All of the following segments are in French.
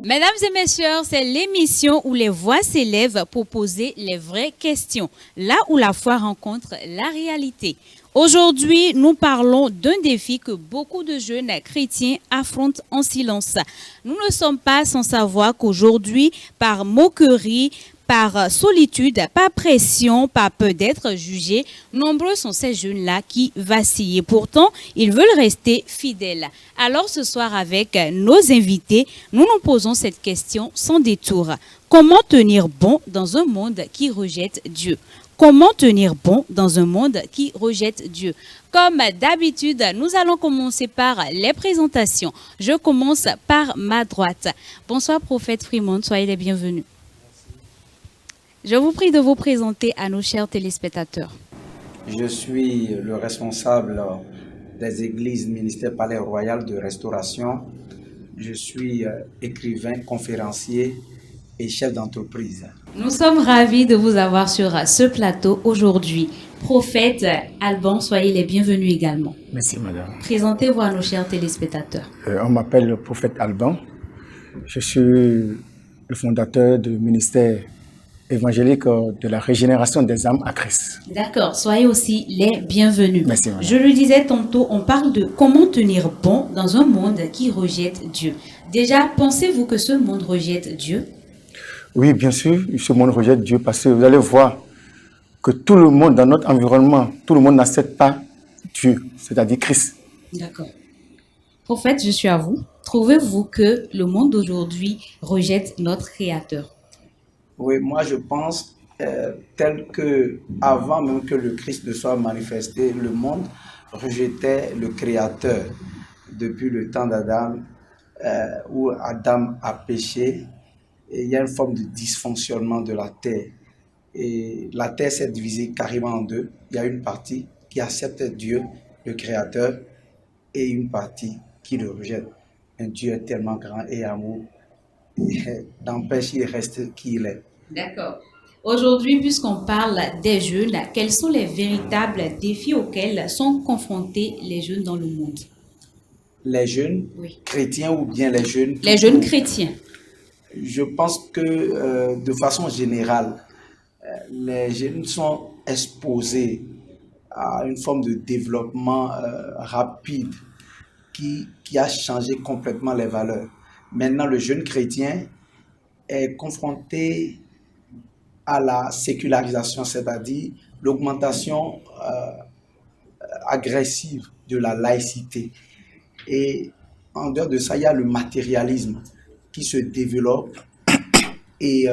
Mesdames et messieurs, c'est l'émission où les voix s'élèvent pour poser les vraies questions, là où la foi rencontre la réalité. Aujourd'hui, nous parlons d'un défi que beaucoup de jeunes chrétiens affrontent en silence. Nous ne sommes pas sans savoir qu'aujourd'hui, par moquerie, par solitude, par pression, par peur d'être jugés, nombreux sont ces jeunes-là qui vacillent. Pourtant, ils veulent rester fidèles. Alors ce soir, avec nos invités, nous nous posons cette question sans détour. Comment tenir bon dans un monde qui rejette Dieu ? Comment tenir bon dans un monde qui rejette Dieu? Comme d'habitude, nous allons commencer par les présentations. Je commence par ma droite. Bonsoir, prophète Fremont, soyez les bienvenus. Je vous prie de vous présenter à nos chers téléspectateurs. Je suis le responsable des églises ministère Palais Royal de Restauration. Je suis écrivain, conférencier et chef d'entreprise. Nous sommes ravis de vous avoir sur ce plateau aujourd'hui. Prophète Alban, soyez les bienvenus également. Merci, madame. Présentez-vous à nos chers téléspectateurs. On m'appelle le prophète Alban. Je suis le fondateur du ministère évangélique de la régénération des âmes à Christ. D'accord, soyez aussi les bienvenus. Merci, madame. Je le disais tantôt, on parle de comment tenir bon dans un monde qui rejette Dieu. Déjà, pensez-vous que ce monde rejette Dieu ? Oui, bien sûr, ce monde rejette Dieu parce que vous allez voir que tout le monde dans notre environnement, tout le monde n'accepte pas Dieu, c'est-à-dire Christ. D'accord. Prophète, je suis à vous. Trouvez-vous que le monde d'aujourd'hui rejette notre Créateur ? Oui, moi je pense tel que avant même que le Christ ne soit manifesté, le monde rejetait le Créateur depuis le temps d'Adam, où Adam a péché. Et il y a une forme de dysfonctionnement de la terre. Et la terre s'est divisée carrément en deux. Il y a une partie qui accepte Dieu, le Créateur, et une partie qui le rejette. Un Dieu est tellement grand et amour, n'empêche qu'il reste qui il est. D'accord. Aujourd'hui, puisqu'on parle des jeunes, quels sont les véritables défis auxquels sont confrontés les jeunes dans le monde ? Les jeunes chrétiens ou bien les jeunes... Les jeunes chrétiens. Je pense que de façon générale, les jeunes sont exposés à une forme de développement rapide qui a changé complètement les valeurs. Maintenant, le jeune chrétien est confronté à la sécularisation, c'est-à-dire l'augmentation agressive de la laïcité. Et en dehors de ça, il y a le matérialisme qui se développe et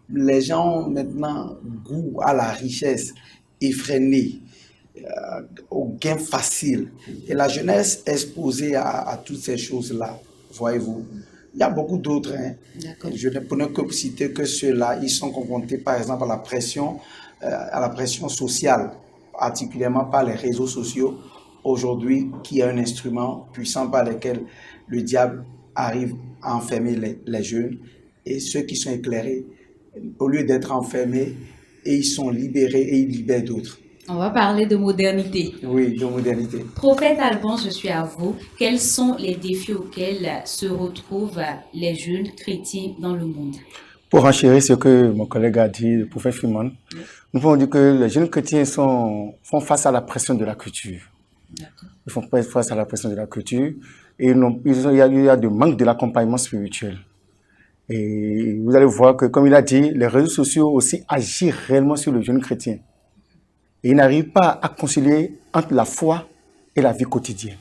les gens ont maintenant goût à la richesse effrénée, au gain facile. Et la jeunesse est exposée à toutes ces choses-là, voyez-vous. Il y a beaucoup d'autres. Je ne peux que citer que ceux-là. Ils sont confrontés par exemple à la pression sociale, particulièrement par les réseaux sociaux aujourd'hui, qui est un instrument puissant par lequel le diable arrive à enfermer les jeunes, et ceux qui sont éclairés, au lieu d'être enfermés, et ils sont libérés et ils libèrent d'autres. On va parler de modernité. Oui, de modernité. Prophète Alban, je suis à vous. Quels sont les défis auxquels se retrouvent les jeunes chrétiens dans le monde ? Pour enchérir ce que mon collègue a dit, le prophète Fremont, nous pouvons dire que les jeunes chrétiens font face à la pression de la culture. D'accord. Ils font face à la pression de la culture et il y a du manque de l'accompagnement spirituel. Et vous allez voir que, comme il a dit, les réseaux sociaux aussi agissent réellement sur le jeune chrétien. Et ils n'arrivent pas à concilier entre la foi et la vie quotidienne.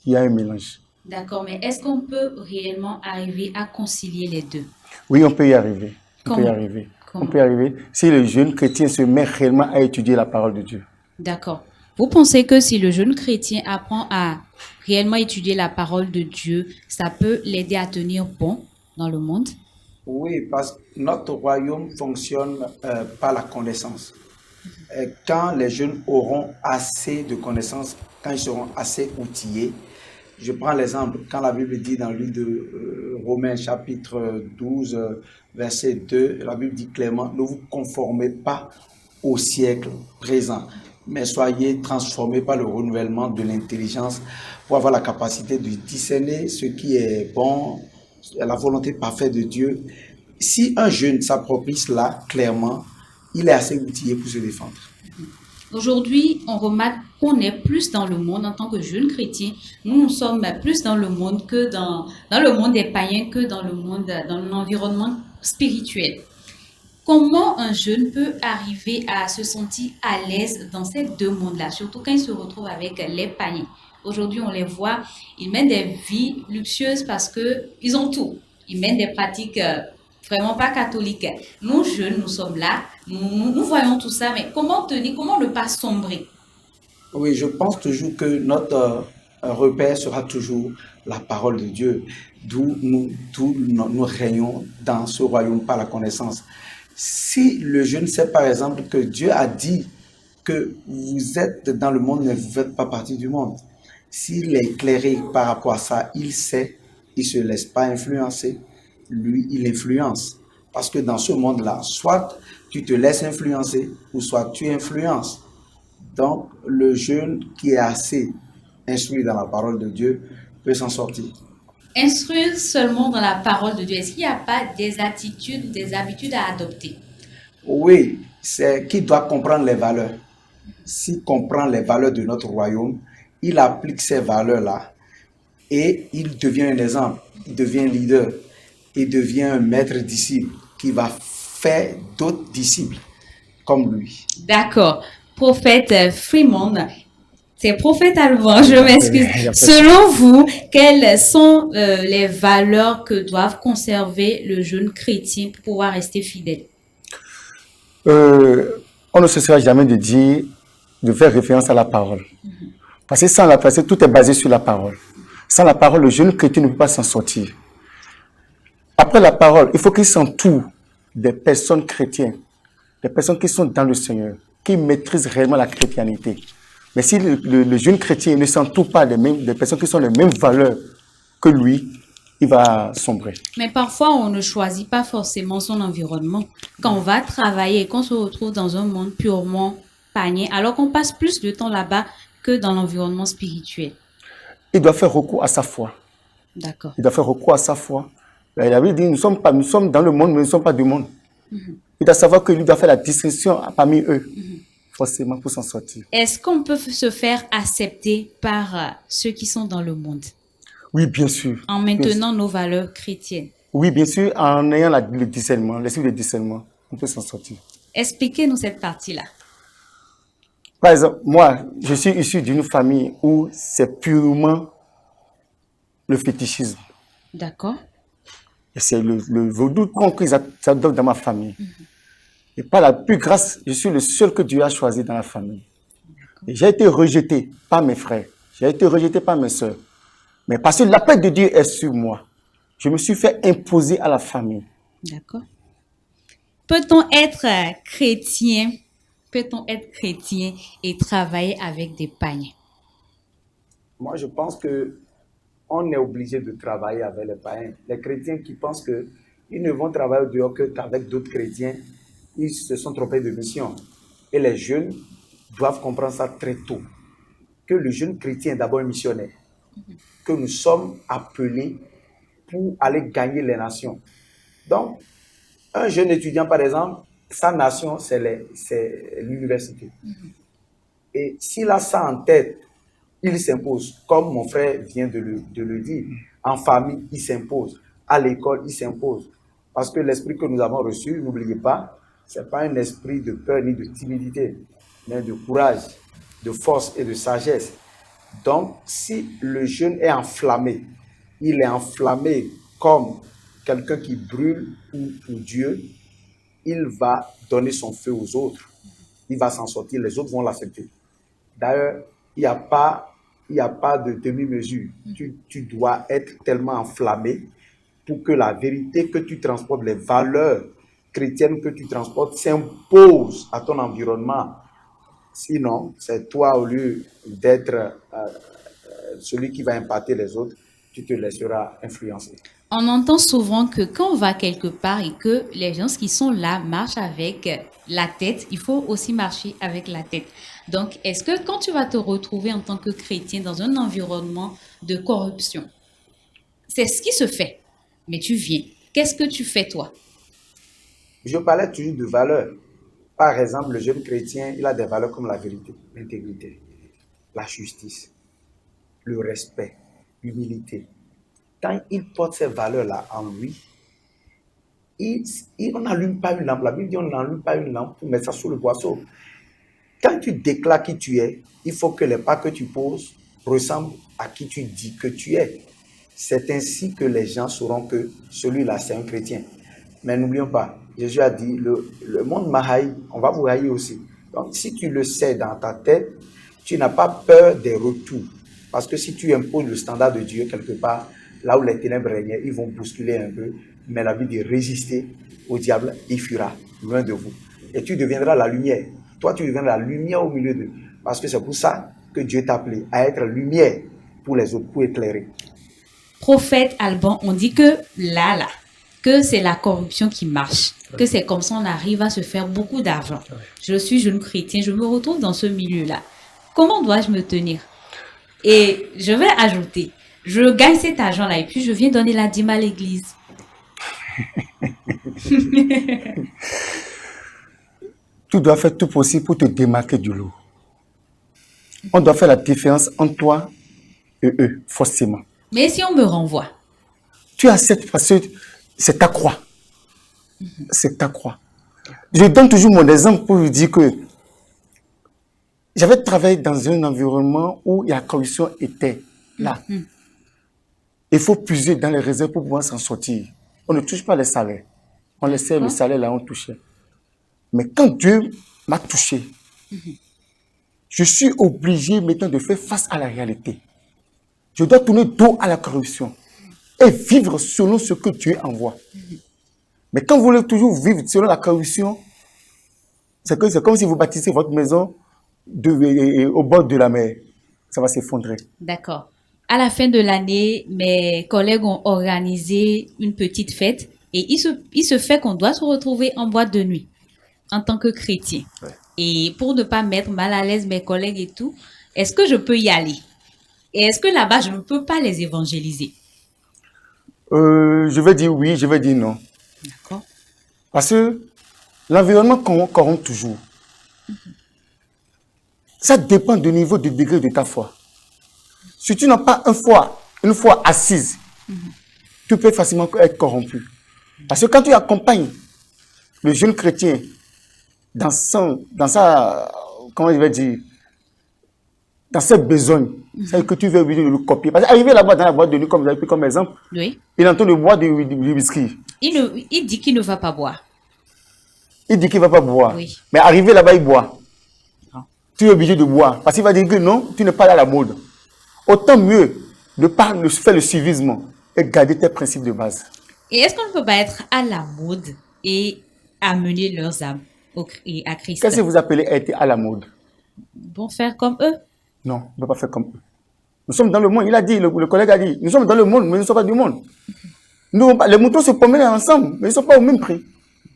Il y a un mélange. D'accord, mais est-ce qu'on peut réellement arriver à concilier les deux ? Oui, on peut y arriver. Comment? On peut y arriver si le jeune chrétien se met réellement à étudier la parole de Dieu. D'accord. Vous pensez que si le jeune chrétien apprend à réellement étudier la parole de Dieu, ça peut l'aider à tenir bon dans le monde? Oui, parce que notre royaume fonctionne par la connaissance. Et quand les jeunes auront assez de connaissances, quand ils seront assez outillés, je prends l'exemple, quand la Bible dit dans le livre de Romains chapitre 12, verset 2, la Bible dit clairement, ne vous conformez pas au siècle présent, mais soyez transformés par le renouvellement de l'intelligence pour avoir la capacité de discerner ce qui est bon, la volonté parfaite de Dieu. Si un jeune s'approprie cela, clairement, il est assez outillé pour se défendre. Aujourd'hui, on remarque qu'on est plus dans le monde en tant que jeunes chrétiens. Nous sommes plus dans le monde que dans le monde des païens que dans l'environnement spirituel. Comment un jeune peut arriver à se sentir à l'aise dans ces deux mondes-là, surtout quand il se retrouve avec les païens? Aujourd'hui, on les voit, ils mènent des vies luxueuses parce qu'ils ont tout. Ils mènent des pratiques vraiment pas catholiques. Nous, jeunes, nous sommes là, nous voyons tout ça, mais comment ne pas sombrer? Oui, je pense toujours que notre repère sera toujours la parole de Dieu, d'où nous régnons dans ce royaume par la connaissance. Si le jeune sait par exemple que Dieu a dit que vous êtes dans le monde, mais vous ne faites pas partie du monde, s'il est éclairé par rapport à ça, il sait, il ne se laisse pas influencer, lui, il influence. Parce que dans ce monde-là, soit tu te laisses influencer, ou soit tu influences. Donc, le jeune qui est assez instruit dans la parole de Dieu peut s'en sortir. Instruire seulement dans la parole de Dieu, est-ce qu'il n'y a pas des attitudes, des habitudes à adopter? Oui, c'est qu'il doit comprendre les valeurs. S'il comprend les valeurs de notre royaume, il applique ces valeurs-là et il devient un exemple, il devient un leader, il devient un maître disciple qui va faire d'autres disciples comme lui. D'accord. Prophète Freeman, c'est prophète allemand, je m'excuse. Selon vous, quelles sont les valeurs que doivent conserver le jeune chrétien pour pouvoir rester fidèle? On ne cessera jamais de faire référence à la parole. Parce que sans la parole, tout est basé sur la parole. Sans la parole, le jeune chrétien ne peut pas s'en sortir. Après la parole, il faut qu'il s'entoure des personnes chrétiennes, des personnes qui sont dans le Seigneur, qui maîtrisent réellement la chrétienté. Mais si le jeune chrétien ne s'entoure pas des personnes qui sont les mêmes valeurs que lui, il va sombrer. Mais parfois, on ne choisit pas forcément son environnement. Quand on va travailler et qu'on se retrouve dans un monde purement païen, alors qu'on passe plus de temps là-bas que dans l'environnement spirituel. Il doit faire recours à sa foi. D'accord. Il doit faire recours à sa foi. Il avait dit, nous sommes dans le monde, mais nous ne sommes pas du monde. Il doit savoir que lui doit faire la distinction parmi eux, forcément, pour s'en sortir. Est-ce qu'on peut se faire accepter par ceux qui sont dans le monde? Oui, bien sûr. En maintenant nos valeurs chrétiennes. Oui, bien sûr, en ayant le discernement, l'esprit de discernement, on peut s'en sortir. Expliquez-nous cette partie-là. Par exemple, moi, je suis issu d'une famille où c'est purement le fétichisme. D'accord. Et c'est le vaudou qu'ils adoptent dans ma famille. Et par la plus grâce, je suis le seul que Dieu a choisi dans la famille. Et j'ai été rejeté par mes frères. J'ai été rejeté par mes soeurs. Mais parce que l'appel de Dieu est sur moi, je me suis fait imposer à la famille. D'accord. Peut-on être chrétien et travailler avec des païens? Moi, je pense que on est obligé de travailler avec les païens. Les chrétiens qui pensent qu'ils ne vont travailler dehors qu'avec d'autres chrétiens, ils se sont trompés de mission. Et les jeunes doivent comprendre ça très tôt. Que le jeune chrétien est d'abord un missionnaire. Que nous sommes appelés pour aller gagner les nations. Donc, un jeune étudiant, par exemple, sa nation, c'est l'université. Et s'il a ça en tête, il s'impose, comme mon frère vient de le dire. En famille, il s'impose. À l'école, il s'impose. Parce que l'esprit que nous avons reçu, n'oubliez pas, ce n'est pas un esprit de peur ni de timidité, mais de courage, de force et de sagesse. Donc, si le jeune est enflammé, il est enflammé comme quelqu'un qui brûle pour Dieu, il va donner son feu aux autres. Il va s'en sortir, les autres vont l'accepter. D'ailleurs, il n'y a pas de demi-mesure. Tu dois être tellement enflammé pour que la vérité que tu transportes, les valeurs chrétiennes que tu transportes, s'imposent à ton environnement. Sinon, c'est toi, au lieu d'être celui qui va impacter les autres, tu te laisseras influencer. On entend souvent que quand on va quelque part et que les gens qui sont là marchent avec la tête, il faut aussi marcher avec la tête. Donc, est-ce que quand tu vas te retrouver en tant que chrétien dans un environnement de corruption, c'est ce qui se fait, Mais tu viens. Qu'est-ce que tu fais, toi? Je parlais toujours de valeurs. Par exemple, le jeune chrétien, il a des valeurs comme la vérité, l'intégrité, la justice, le respect, l'humilité. Quand il porte ces valeurs-là en lui, on n'allume pas une lampe. La Bible dit on n'allume pas une lampe pour mettre ça sous le boisseau. Quand tu déclares qui tu es, il faut que les pas que tu poses ressemblent à qui tu dis que tu es. C'est ainsi que les gens sauront que celui-là, c'est un chrétien. Mais n'oublions pas, Jésus a dit, le monde m'a haï, on va vous haïr aussi. Donc, si tu le sais dans ta tête, tu n'as pas peur des retours. Parce que si tu imposes le standard de Dieu quelque part, là où les ténèbres régnaient, ils vont bousculer un peu. Mais la Bible dit, résister au diable, il fuira loin de vous. Et tu deviendras la lumière. Toi, tu deviendras la lumière au milieu d'eux. Parce que c'est pour ça que Dieu t'a appelé à être lumière pour les autres, pour éclairer. Prophète Alban, on dit que que c'est la corruption qui marche, que c'est comme ça on arrive à se faire beaucoup d'argent. Je suis jeune chrétien, je me retrouve dans ce milieu-là. Comment dois-je me tenir? Et je vais ajouter, je gagne cet argent-là et puis je viens donner la dîme à l'église. Tu dois faire tout possible pour te démarquer du lot. On doit faire la différence entre toi et eux, forcément. Mais si on me renvoie? Tu acceptes parce que c'est ta croix. C'est ta croix. Je donne toujours mon exemple pour vous dire que j'avais travaillé dans un environnement où la corruption était là. Il faut puiser dans les réserves pour pouvoir s'en sortir. On ne touche pas les salaires. On laissait le salaire là, on touchait. Mais quand Dieu m'a touché, je suis obligé maintenant de faire face à la réalité. Je dois tourner dos à la corruption et vivre selon ce que Dieu envoie. Mais quand vous voulez toujours vivre selon la corruption, c'est comme si vous bâtissez votre maison au bord de la mer. Ça va s'effondrer. D'accord. À la fin de l'année, mes collègues ont organisé une petite fête et il se fait qu'on doit se retrouver en boîte de nuit en tant que chrétien. Ouais. Et pour ne pas mettre mal à l'aise mes collègues et tout, est-ce que je peux y aller? Et est-ce que là-bas, je ne peux pas les évangéliser? Je vais dire oui, je vais dire non. D'accord. Parce que l'environnement corrompt toujours. Ça dépend du niveau, du degré de ta foi. Si tu n'as pas une foi assise, tu peux facilement être corrompu. Parce que quand tu accompagnes le jeune chrétien dans sa, comment je vais dire, dans ses besoins, c'est que tu veux obligé de le copier. Parce qu'arriver là-bas dans la boîte de nuit, comme vous avez pris comme exemple, Oui. il entend de boire du whisky. Il dit qu'il ne va pas boire. Il dit qu'il ne va pas boire. Oui. Mais arrivé là-bas, il boit. Ah. Tu es obligé de boire. Parce qu'il va dire que non, tu n'es pas là à la mode. Autant mieux de faire le civisme et garder tes principes de base. Et est-ce qu'on ne peut pas être à la mode et amener leurs âmes à Christ? Qu'est-ce que vous appelez être à la mode? Bon, faire comme eux. Non, on ne peut pas faire comme eux. Nous sommes dans le monde. Il a dit, le collègue a dit, nous sommes dans le monde, mais nous ne sommes pas du monde. Nous, les moutons se promènent ensemble, mais ils ne sont pas au même prix.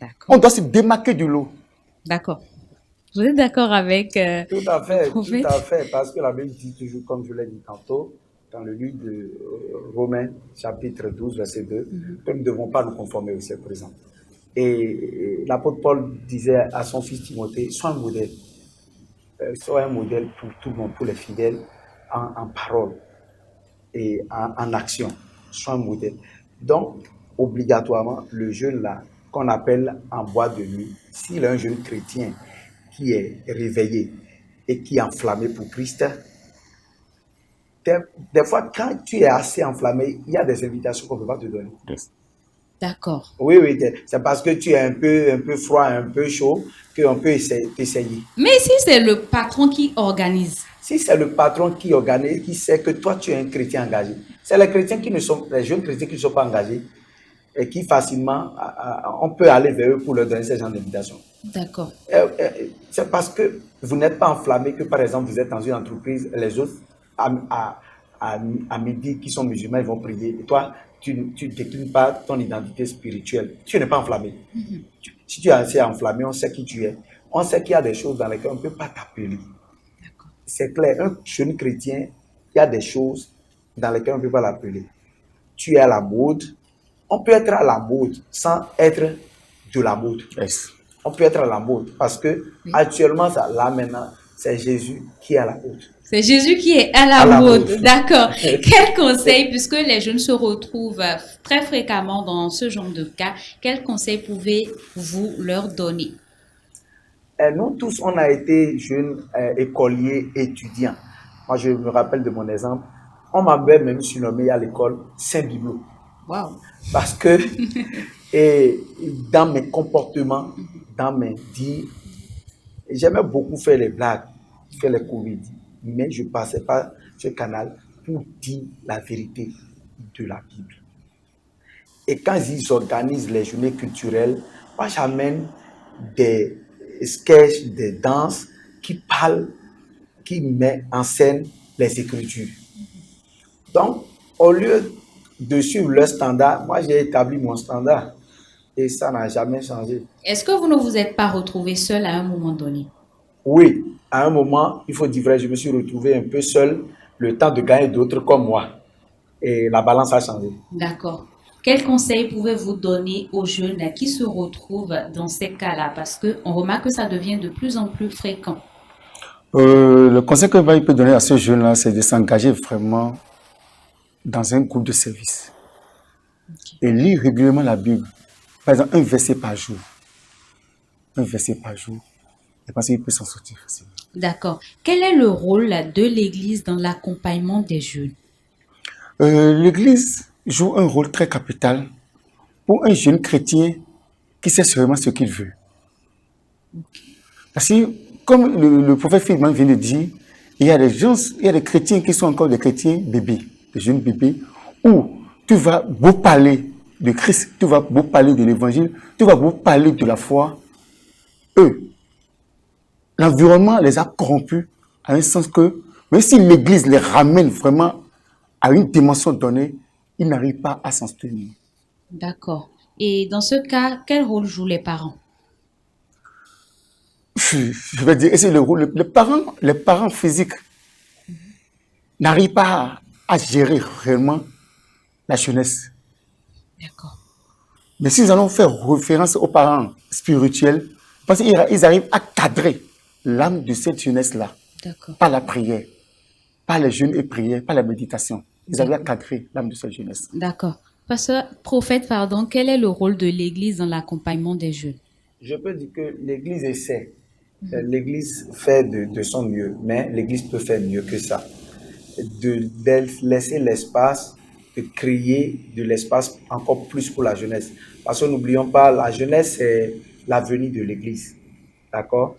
D'accord. On doit se démarquer du lot. D'accord. Vous êtes d'accord avec Tout à fait, prophète? tout à fait, parce que la Bible dit toujours, comme je l'ai dit tantôt, dans le livre de Romains, chapitre 12, verset 2, que nous ne devons pas nous conformer au siècle présent. Et l'apôtre Paul disait à son fils Timothée, sois un modèle. Sois un modèle pour tout le monde, pour les fidèles, en parole et en action. Sois un modèle. Donc, obligatoirement, le jeune là, qu'on appelle en boîte de nuit, s'il est un jeune chrétien qui est réveillé et qui est enflammé pour Christ, des fois, quand tu es assez enflammé, il y a des invitations qu'on ne peut pas te donner. D'accord. Oui, oui, c'est parce que tu es un peu froid, un peu chaud, qu'on peut essayer. Mais si c'est le patron qui organise? Si c'est le patron qui organise, qui sait que toi, tu es un chrétien engagé, c'est les chrétiens les jeunes chrétiens qui ne sont pas engagés et qui facilement, on peut aller vers eux pour leur donner ce genre d'invitation. D'accord. C'est parce que vous n'êtes pas enflammé que, par exemple, vous êtes dans une entreprise, les autres, à midi, qui sont musulmans, ils vont prier. Et toi, tu ne déclines pas ton identité spirituelle. Tu n'es pas enflammé. Si tu es assez enflammé, on sait qui tu es. On sait qu'il y a des choses dans lesquelles on ne peut pas t'appeler. C'est clair, un jeune chrétien, il y a des choses dans lesquelles on ne peut pas l'appeler. Tu es à la mode, on peut être à la mode sans être de la mode. Yes. On peut être à la mode parce que actuellement, là maintenant, c'est Jésus qui est à la mode. C'est Jésus qui est à la mode. D'accord. Quel conseil, puisque les jeunes se retrouvent très fréquemment dans ce genre de cas, quel conseil pouvez-vous leur donner? Nous tous, on a été jeunes écoliers, étudiants. Moi, je me rappelle de mon exemple. On m'avait même surnommé à l'école Saint-Biblo. Wow. Parce que et dans mes comportements, dans mes dires, j'aimais beaucoup faire les blagues, faire les comédies, mais je ne passais pas ce canal pour dire la vérité de la Bible. Et quand ils organisent les journées culturelles, moi j'amène des sketchs, des danses qui parlent, qui mettent en scène les Écritures. Donc, au lieu de suivre leur standard, moi j'ai établi mon standard. Et ça n'a jamais changé. Est-ce que vous ne vous êtes pas retrouvé seul à un moment donné? Oui, à un moment, il faut dire vrai, je me suis retrouvé un peu seul, le temps de gagner d'autres comme moi. Et la balance a changé. D'accord. Quel conseil pouvez-vous donner aux jeunes qui se retrouvent dans ces cas-là? Parce qu'on remarque que ça devient de plus en plus fréquent. Le conseil que je peux donner à ce jeune-là, c'est de s'engager vraiment dans un groupe de service. Et lire régulièrement la Bible. Par exemple, un verset par jour. Un verset par jour. Je pense qu'il peut s'en sortir facilement. D'accord. Quel est le rôle de l'Église dans l'accompagnement des jeunes? L'Église joue un rôle très capital pour un jeune chrétien qui sait vraiment ce qu'il veut. Parce que, comme le prophète Philip vient de dire, il y a des chrétiens qui sont encore des chrétiens bébés, des jeunes bébés, où tu vas beau parler de Christ, tu vas beau parler de l'évangile, tu vas beau parler de la foi. Eux, l'environnement les a corrompus, à un sens que, même si l'Église les ramène vraiment à une dimension donnée, ils n'arrivent pas à s'en tenir. D'accord. Et dans ce cas, quel rôle jouent les parents? Je vais dire, c'est le rôle. Les parents physiques n'arrivent pas à gérer réellement la jeunesse. D'accord. Mais si nous allons faire référence aux parents spirituels, parce qu'ils arrivent à cadrer l'âme de cette jeunesse-là, par la prière, par les jeûnes et prières, par la méditation. Ils arrivent à cadrer l'âme de cette jeunesse. D'accord. Prophète, quel est le rôle de l'Église dans l'accompagnement des jeunes? Je peux dire que l'Église essaie. L'Église fait de son mieux, mais l'Église peut faire mieux que ça. De laisser l'espace, de créer de l'espace encore plus pour la jeunesse. Parce que n'oublions pas, la jeunesse, c'est l'avenir de l'Église. D'accord?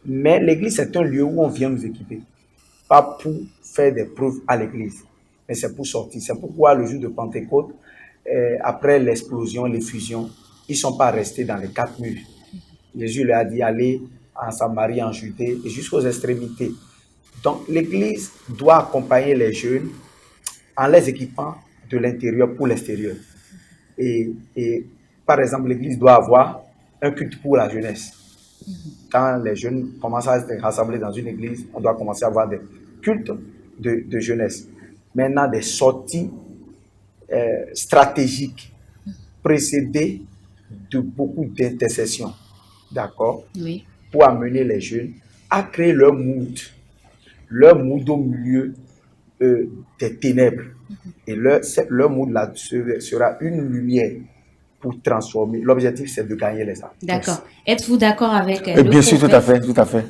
Mais l'Église, c'est un lieu où on vient nous équiper. Pas pour faire des preuves à l'Église, mais c'est pour sortir. C'est pourquoi le jour de Pentecôte, après l'explosion, l'effusion, ils ne sont pas restés dans les 4 murs. Jésus leur a dit, allez en Samarie, en Judée, et jusqu'aux extrémités. Donc, l'Église doit accompagner les jeunes en les équipant de l'intérieur pour l'extérieur. Et par exemple, l'Église doit avoir un culte pour la jeunesse. Quand les jeunes commencent à être rassemblés dans une église, on doit commencer à avoir des cultes de jeunesse. Maintenant, des sorties stratégiques précédées de beaucoup d'intercessions. D'accord? Oui. Pour amener les jeunes à créer leur mood au milieu des ténèbres. Et leur mood là sera une lumière pour transformer. L'objectif, c'est de gagner les âmes. D'accord. Êtes-vous d'accord avec le bien sûr, tout à fait.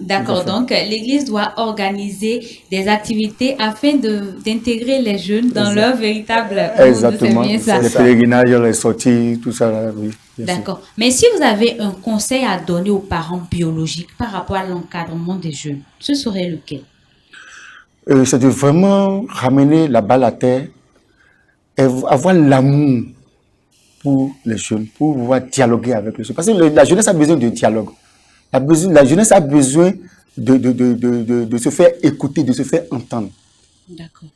D'accord. Donc, l'Église doit organiser des activités afin d'intégrer les jeunes dans leur véritable monde. Exactement. Les pèlerinages, les sorties, tout ça. Là, oui. D'accord. Mais si vous avez un conseil à donner aux parents biologiques par rapport à l'encadrement des jeunes, ce serait lequel? C'est de vraiment ramener la balle à terre et avoir l'amour pour les jeunes, pour pouvoir dialoguer avec les jeunes. Parce que la jeunesse a besoin de dialogue. La jeunesse a besoin de se faire écouter, de se faire entendre. D'accord.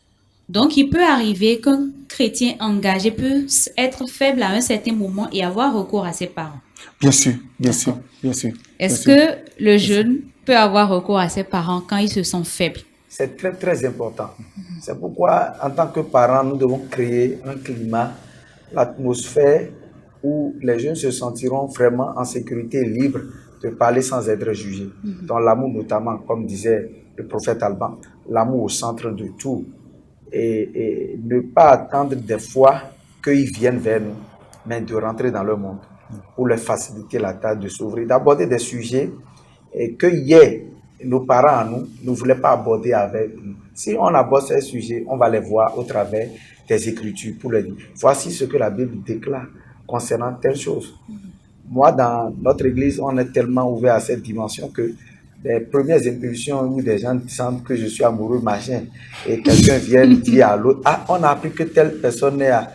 Donc, il peut arriver qu'un chrétien engagé peut être faible à un certain moment et avoir recours à ses parents. Bien sûr. Est-ce que le jeune peut avoir recours à ses parents quand il se sent faible? C'est très, très important. C'est pourquoi, en tant que parents, nous devons créer un climat l'atmosphère où les jeunes se sentiront vraiment en sécurité et libres de parler sans être jugés. Dans l'amour notamment, comme disait le prophète Alban, l'amour au centre de tout. Et ne pas attendre des fois qu'ils viennent vers nous, mais de rentrer dans leur monde pour leur faciliter la tâche de s'ouvrir, d'aborder des sujets que hier, nos parents à nous ne voulaient pas aborder avec nous. Si on aborde ces sujets, on va les voir au travers des Écritures pour leur dire, voici ce que la Bible déclare concernant telle chose. Moi, dans notre église, on est tellement ouvert à cette dimension que les premières impulsions où des gens sentent que je suis amoureux, machin, et quelqu'un vient dire à l'autre, ah, on a appris que telle personne est à...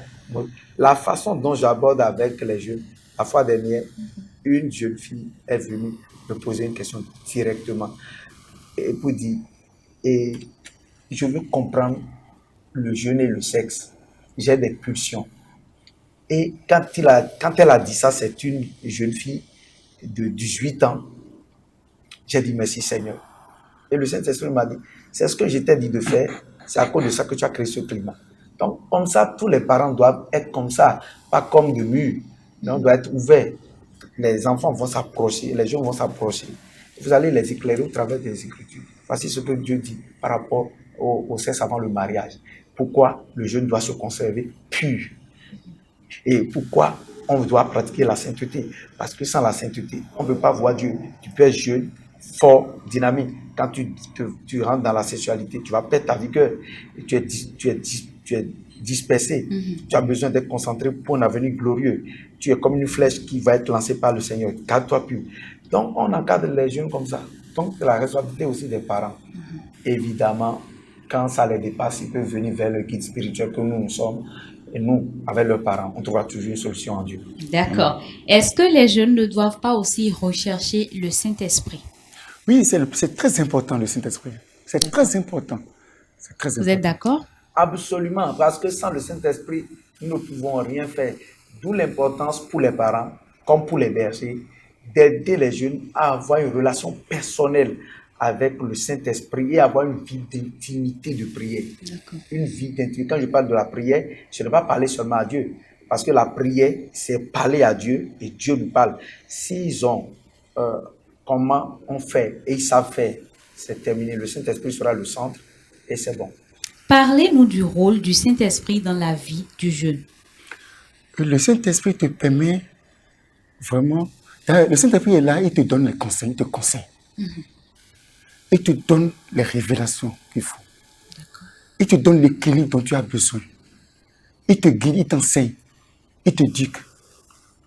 La façon dont j'aborde avec les jeunes, la fois dernière, une jeune fille est venue me poser une question directement et pour dire, et je veux comprendre le jeûne et le sexe. J'ai des pulsions. Et quand elle a dit ça, c'est une jeune fille de 18 ans. J'ai dit merci Seigneur. Et le Saint-Esprit m'a dit, c'est ce que je t'ai dit de faire, c'est à cause de ça que tu as créé ce climat. Donc, comme ça, tous les parents doivent être comme ça, pas comme de murs. Mais on doit être ouvert. Les enfants vont s'approcher, les jeunes vont s'approcher. Vous allez les éclairer au travers des Écritures. Voici ce que Dieu dit par rapport au sexe avant le mariage. Pourquoi le jeune doit se conserver pur. Et pourquoi on doit pratiquer la sainteté. Parce que sans la sainteté, on ne peut pas voir Dieu. Tu peux être jeune, fort, dynamique. Quand tu rentres dans la sexualité, tu vas perdre ta vigueur. Et tu es dispersé. Tu as besoin d'être concentré pour un avenir glorieux. Tu es comme une flèche qui va être lancée par le Seigneur. Garde-toi pur. Donc, on encadre les jeunes comme ça. Donc, c'est la responsabilité aussi des parents. Évidemment, quand ça les dépasse, ils peuvent venir vers le guide spirituel que nous sommes. Et nous, avec leurs parents, on trouvera toujours une solution en Dieu. D'accord. Est-ce que les jeunes ne doivent pas aussi rechercher le Saint-Esprit? Oui, c'est très important, le Saint-Esprit. C'est très important. C'est très important. Vous êtes d'accord? Absolument, parce que sans le Saint-Esprit, nous ne pouvons rien faire. D'où l'importance pour les parents, comme pour les bergers, d'aider les jeunes à avoir une relation personnelle avec le Saint-Esprit et avoir une vie d'intimité de prière. Une vie d'intimité. Quand je parle de la prière, je ne vais pas parler seulement à Dieu. Parce que la prière, c'est parler à Dieu et Dieu nous parle. S'ils ont comment on fait et ils savent faire, c'est terminé. Le Saint-Esprit sera le centre et c'est bon. Parlez-nous du rôle du Saint-Esprit dans la vie du jeune. Le Saint-Esprit te permet vraiment... Le Saint-Esprit est là, il te donne les conseils, il te conseille. Il te donne les révélations qu'il faut. Il te donne l'équilibre dont tu as besoin. Il te guide, il t'enseigne. Il te dit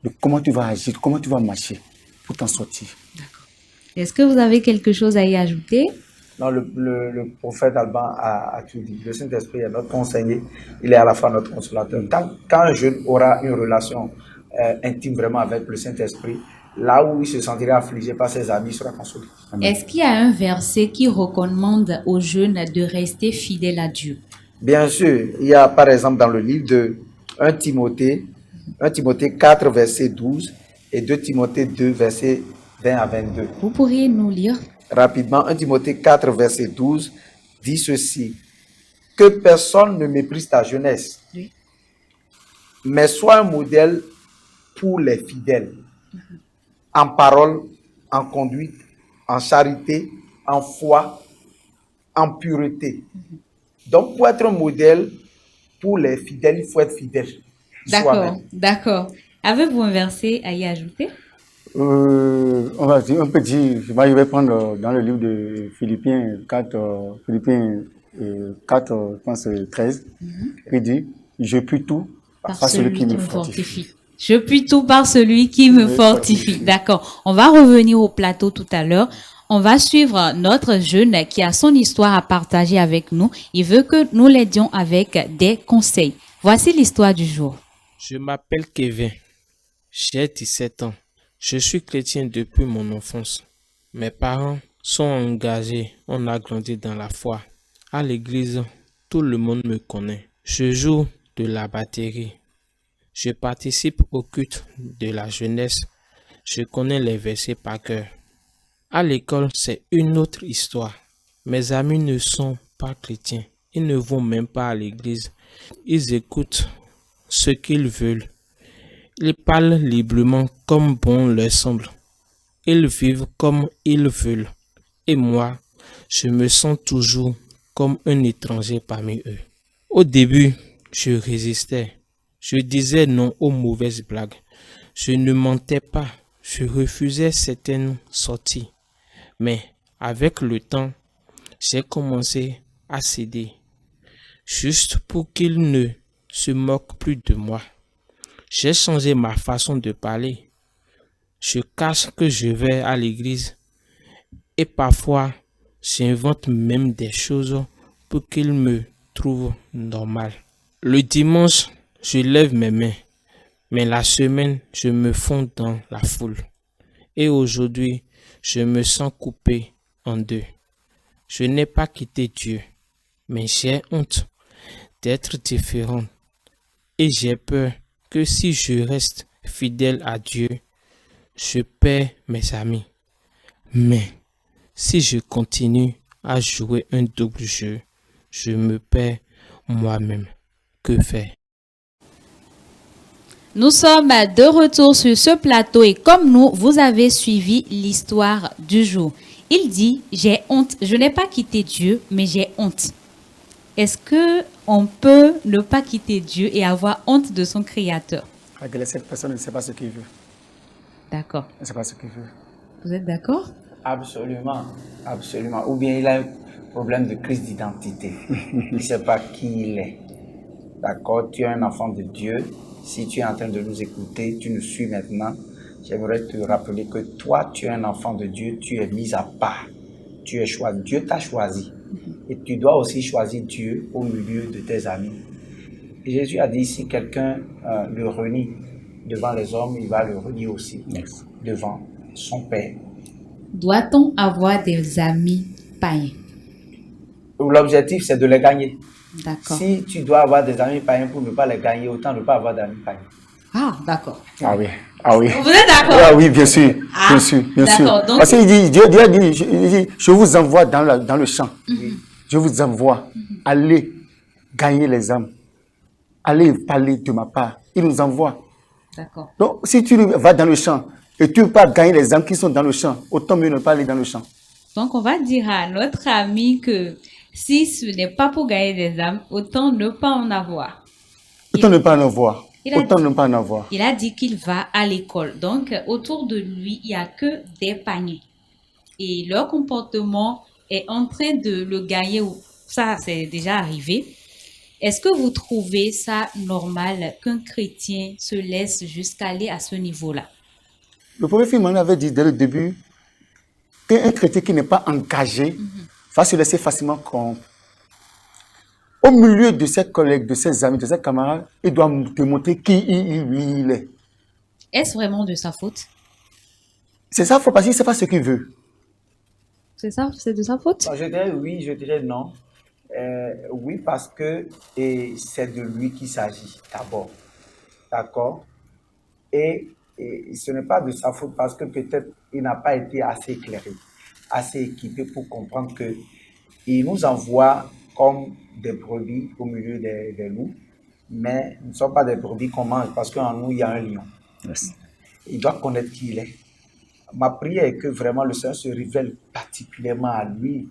de comment tu vas agir, comment tu vas marcher pour t'en sortir. Est-ce que vous avez quelque chose à y ajouter? Non, le prophète Alban a tout dit. Le Saint-Esprit est notre conseiller, il est à la fois notre consolateur. Quand un jeune aura une relation intime vraiment avec le Saint-Esprit, là où il se sentira affligé par ses amis, il sera consolé. Est-ce qu'il y a un verset qui recommande aux jeunes de rester fidèles à Dieu? Bien sûr, il y a par exemple dans le livre de 1 Timothée 4, verset 12 et 2 Timothée 2, verset 20 à 22. Vous pourriez nous lire? Rapidement, 1 Timothée 4, verset 12 dit ceci: que personne ne méprise ta jeunesse, Oui. mais sois un modèle pour les fidèles, en parole, en conduite, en charité, en foi, en pureté. Donc, pour être un modèle pour les fidèles, il faut être fidèle. D'accord, soi-même. d'accord. Avez-vous un verset à y ajouter? On peut dire, je vais prendre dans le livre de Philippiens 4, je pense 13, il dit, je puis tout par celui qui me fortifie. Je puis tout par celui qui me fortifie. D'accord. On va revenir au plateau tout à l'heure. On va suivre notre jeune qui a son histoire à partager avec nous. Il veut que nous l'aidions avec des conseils. Voici l'histoire du jour. Je m'appelle Kevin. J'ai 17 ans. Je suis chrétien depuis mon enfance. Mes parents sont engagés. On a grandi dans la foi. À l'église, tout le monde me connaît. Je joue de la batterie. Je participe au culte de la jeunesse. Je connais les versets par cœur. À l'école, c'est une autre histoire. Mes amis ne sont pas chrétiens. Ils ne vont même pas à l'église. Ils écoutent ce qu'ils veulent. Ils parlent librement comme bon leur semble. Ils vivent comme ils veulent. Et moi, je me sens toujours comme un étranger parmi eux. Au début, je résistais. Je disais non aux mauvaises blagues. Je ne mentais pas. Je refusais certaines sorties. Mais avec le temps, j'ai commencé à céder. Juste pour qu'ils ne se moquent plus de moi. J'ai changé ma façon de parler. Je cache que je vais à l'église et parfois j'invente même des choses pour qu'ils me trouvent normal. Le dimanche, je lève mes mains, mais la semaine, je me fonds dans la foule. Et aujourd'hui, je me sens coupé en deux. Je n'ai pas quitté Dieu, mais j'ai honte d'être différent. Et j'ai peur que si je reste fidèle à Dieu, je perds mes amis. Mais si je continue à jouer un double jeu, je me perds moi-même. Que faire? Nous sommes de retour sur ce plateau et comme nous, vous avez suivi l'histoire du jour. Il dit, j'ai honte, je n'ai pas quitté Dieu, mais j'ai honte. Est-ce qu'on peut ne pas quitter Dieu et avoir honte de son Créateur? Cette personne ne sait pas ce qu'il veut. D'accord. Elle ne sait pas ce qu'il veut. Vous êtes d'accord? Absolument, absolument. Ou bien il a un problème de crise d'identité. Il ne sait pas qui il est. D'accord? Tu es un enfant de Dieu. Si tu es en train de nous écouter, tu nous suis maintenant. J'aimerais te rappeler que toi, tu es un enfant de Dieu. Tu es mis à part. Tu es choisi. Dieu t'a choisi. Et tu dois aussi choisir Dieu au milieu de tes amis. Et Jésus a dit, si quelqu'un le renie devant les hommes, il va le renier aussi devant son Père. Doit-on avoir des amis païens? L'objectif, c'est de les gagner. D'accord. Si tu dois avoir des amis païens pour ne pas les gagner, autant ne pas avoir d'amis païens. Ah, d'accord. Ah oui, ah oui. Vous êtes d'accord? Ah oui, bien sûr, Ah, bien sûr, bien sûr. d'accord, donc- Parce qu'il dit, Dieu a dit, il dit, je vous envoie dans le champ. Je vous envoie. Allez gagner les âmes. Allez parler de ma part. Il nous envoie. D'accord. Donc, si tu vas dans le champ et tu ne peux pas gagner les âmes qui sont dans le champ, autant mieux ne pas aller dans le champ. Donc, on va dire à notre ami que si ce n'est pas pour gagner des âmes, autant ne pas en avoir. Autant ne pas en avoir. Il a Autant dit- ne pas en avoir. Il a dit qu'il va à l'école. Donc, autour de lui, il n'y a que des paniers. Et leur comportement est en train de le gagner. Ça, c'est déjà arrivé. Est-ce que vous trouvez ça normal qu'un chrétien se laisse jusqu'à aller à ce niveau-là? Le premier film on avait dit dès le début qu'un chrétien qui n'est pas engagé va se laisser facilement corrompre. Au milieu de ses collègues, de ses amis, de ses camarades, il doit te montrer qui il est. Est-ce vraiment de sa faute? C'est ça, il faut parce qu'il ne sait pas ce qu'il veut. C'est ça? C'est de sa faute? Je dirais oui, je dirais non. Oui, parce que c'est de lui qu'il s'agit d'abord. D'accord? Et ce n'est pas de sa faute parce que peut-être il n'a pas été assez éclairé, assez équipé pour comprendre que il nous envoie comme des brebis au milieu des loups, mais nous ne sommes pas des brebis qu'on mange parce qu'en nous, il y a un lion. Il doit connaître qui il est. Ma prière est que vraiment le Seigneur se révèle particulièrement à lui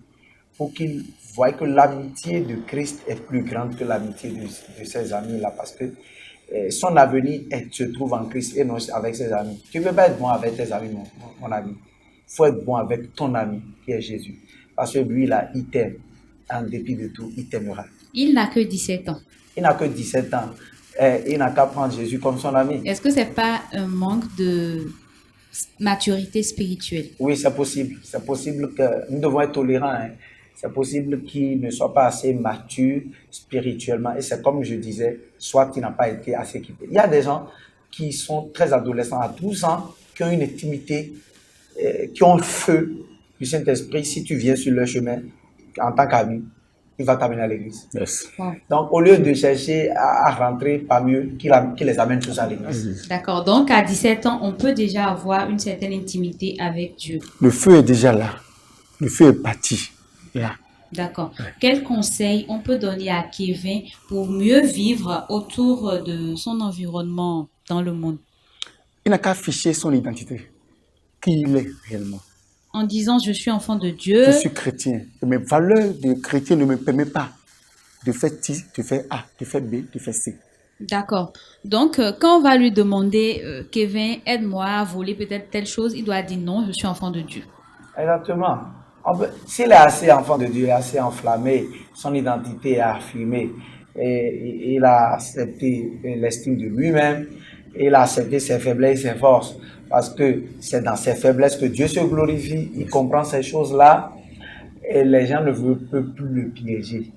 pour qu'il voie que l'amitié de Christ est plus grande que l'amitié de ses amis-là, parce que son avenir se trouve en Christ et non avec ses amis. Tu ne peux pas être bon avec tes amis, mon ami. Il faut être bon avec ton ami, qui est Jésus. Parce que lui, là, il t'aime. En dépit de tout, il t'aimera. Il n'a que 17 ans. Il n'a que 17 ans. Il n'a qu'à prendre Jésus comme son ami. Est-ce que ce n'est pas un manque de maturité spirituelle? Oui, c'est possible. C'est possible que nous devons être tolérants. Hein. C'est possible qu'il ne soit pas assez mature spirituellement. Et c'est comme je disais, soit qu'il n'a pas été assez équipé. Il y a des gens qui sont très adolescents, à 12 ans, qui ont une intimité, qui ont le feu du Saint-Esprit. Si tu viens sur leur chemin en tant qu'ami, il va t'amener à l'église. Yes. Wow. Donc, au lieu de chercher à rentrer, pas mieux qu'il les amène tous à l'église. D'accord. Donc, à 17 ans, on peut déjà avoir une certaine intimité avec Dieu. Le feu est déjà là. Le feu est parti. Là. D'accord. Quel conseil on peut donner à Kevin pour mieux vivre autour de son environnement dans le monde? Il n'a qu'à afficher son identité, qui il est réellement. En disant je suis enfant de Je Dieu. suis chrétien. Et mes valeurs de chrétien ne me permettent pas de faire T, de faire A, de faire B, de faire C. D'accord. Donc, quand on va lui demander, Kevin, aide-moi à voler peut-être telle chose, il doit dire non, je suis enfant de Dieu. Exactement. S'il est assez enfant de Dieu, assez enflammé, son identité est affirmée, et il a accepté l'estime de lui-même, il a accepté ses faiblesses et ses forces, parce que c'est dans ses faiblesses que Dieu se glorifie, il comprend ces choses-là, et les gens ne peuvent plus le piéger.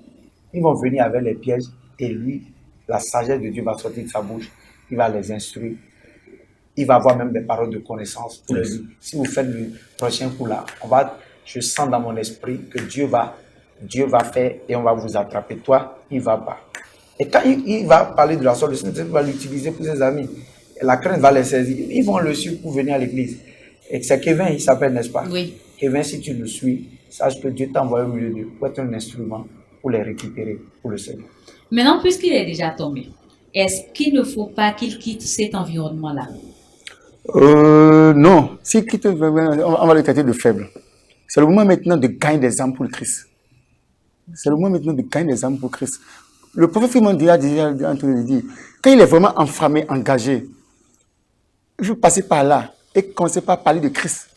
Ils vont venir avec les pièges, et lui, la sagesse de Dieu va sortir de sa bouche, il va les instruire. Il va avoir même des paroles de connaissance pour lui dire, si vous faites le prochain coup là, je sens dans mon esprit que Dieu va faire et on va vous attraper. Toi, il va pas. Et quand il va parler de la sorte, le Seigneur va l'utiliser pour ses amis. Et la crainte va les saisir. Ils vont le suivre pour venir à l'église. Et c'est Kevin, il s'appelle, n'est-ce pas? Oui. Kevin, si tu le suis, sache que Dieu t'a envoyé au milieu d'eux pour être un instrument pour les récupérer pour le Seigneur. Maintenant, puisqu'il est déjà tombé, est-ce qu'il ne faut pas qu'il quitte cet environnement-là? Non. S'il quitte, on va le traiter de faible. C'est le moment maintenant de gagner des âmes pour le Christ. C'est le moment maintenant de gagner des âmes pour le Christ. Le prophète Philemon a déjà dit, quand il est vraiment enflammé, engagé, il faut passer par là et commencer par parler de Christ.